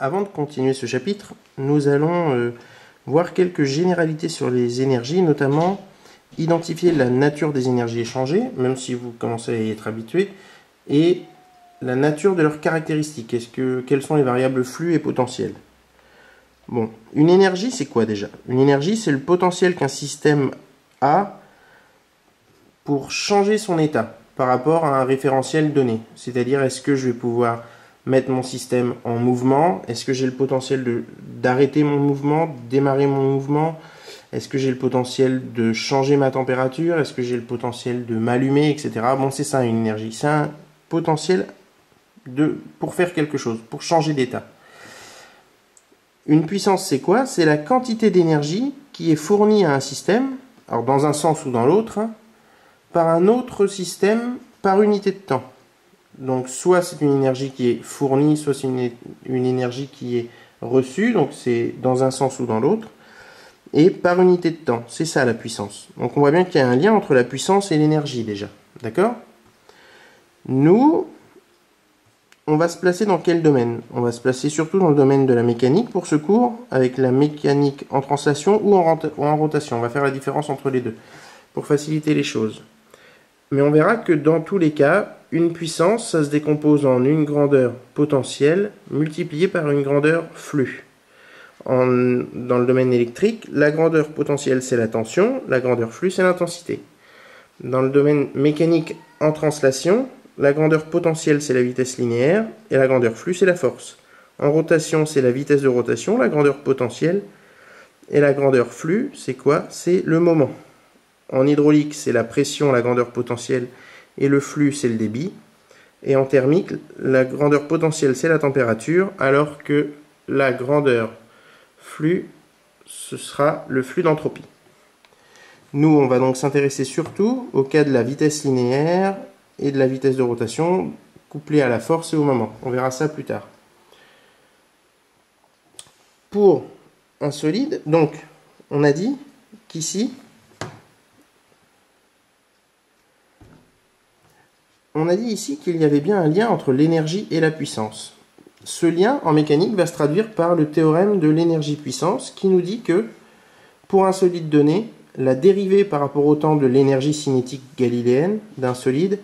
Avant de continuer ce chapitre, nous allons voir quelques généralités sur les énergies, notamment identifier la nature des énergies échangées, même si vous commencez à y être habitué, et la nature de leurs caractéristiques. Quelles sont les variables flux et potentiel? Bon, une énergie, c'est quoi déjà? Une énergie, c'est le potentiel qu'un système a pour changer son état par rapport à un référentiel donné. C'est-à-dire, est-ce que je vais pouvoir mettre mon système en mouvement? Est-ce que j'ai le potentiel d'arrêter mon mouvement, démarrer mon mouvement? Est-ce que j'ai le potentiel de changer ma température? Est-ce que j'ai le potentiel de m'allumer, etc. Bon, c'est ça une énergie. C'est un potentiel pour faire quelque chose, pour changer d'état. Une puissance, c'est quoi? C'est la quantité d'énergie qui est fournie à un système, alors dans un sens ou dans l'autre, par un autre système par unité de temps. Donc soit c'est une énergie qui est fournie, soit c'est une énergie qui est reçue, donc c'est dans un sens ou dans l'autre, et par unité de temps. C'est ça la puissance. Donc on voit bien qu'il y a un lien entre la puissance et l'énergie déjà. D'accord? Nous, on va se placer dans quel domaine? On va se placer surtout dans le domaine de la mécanique pour ce cours, avec la mécanique en translation ou en rotation. On va faire la différence entre les deux, pour faciliter les choses. Mais on verra que dans tous les cas, une puissance, ça se décompose en une grandeur potentielle multipliée par une grandeur flux. Dans le domaine électrique, la grandeur potentielle, c'est la tension, la grandeur flux, c'est l'intensité. Dans le domaine mécanique en translation, la grandeur potentielle, c'est la vitesse linéaire, et la grandeur flux, c'est la force. En rotation, c'est la vitesse de rotation, la grandeur potentielle, et la grandeur flux, c'est quoi? C'est le moment. En hydraulique, c'est la pression, la grandeur potentielle, et le flux, c'est le débit. Et en thermique, la grandeur potentielle, c'est la température, alors que la grandeur flux, ce sera le flux d'entropie. Nous, on va donc s'intéresser surtout au cas de la vitesse linéaire et de la vitesse de rotation, couplée à la force et au moment. On verra ça plus tard. Pour un solide, donc, on a dit qu'ici, on a dit ici qu'il y avait bien un lien entre l'énergie et la puissance. Ce lien, en mécanique, va se traduire par le théorème de l'énergie-puissance, qui nous dit que, pour un solide donné, la dérivée par rapport au temps de l'énergie cinétique galiléenne d'un solide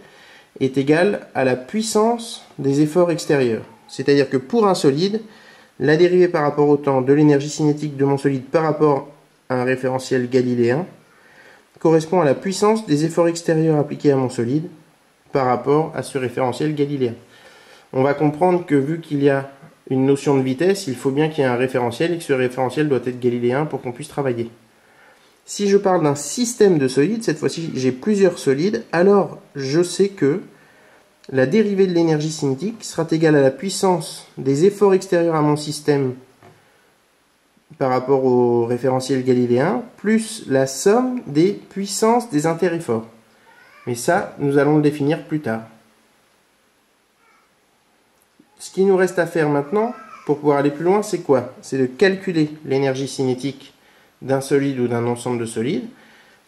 est égale à la puissance des efforts extérieurs. C'est-à-dire que pour un solide, la dérivée par rapport au temps de l'énergie cinétique de mon solide par rapport à un référentiel galiléen correspond à la puissance des efforts extérieurs appliqués à mon solide par rapport à ce référentiel galiléen. On va comprendre que vu qu'il y a une notion de vitesse, il faut bien qu'il y ait un référentiel et que ce référentiel doit être galiléen pour qu'on puisse travailler. Si je parle d'un système de solides, cette fois-ci j'ai plusieurs solides, alors je sais que la dérivée de l'énergie cinétique sera égale à la puissance des efforts extérieurs à mon système par rapport au référentiel galiléen, plus la somme des puissances des interefforts. Mais ça, nous allons le définir plus tard. Ce qui nous reste à faire maintenant, pour pouvoir aller plus loin, c'est quoi? C'est de calculer l'énergie cinétique d'un solide ou d'un ensemble de solides,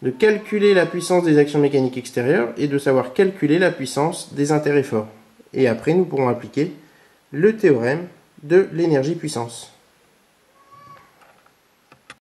de calculer la puissance des actions mécaniques extérieures et de savoir calculer la puissance des interefforts. Et après, nous pourrons appliquer le théorème de l'énergie-puissance.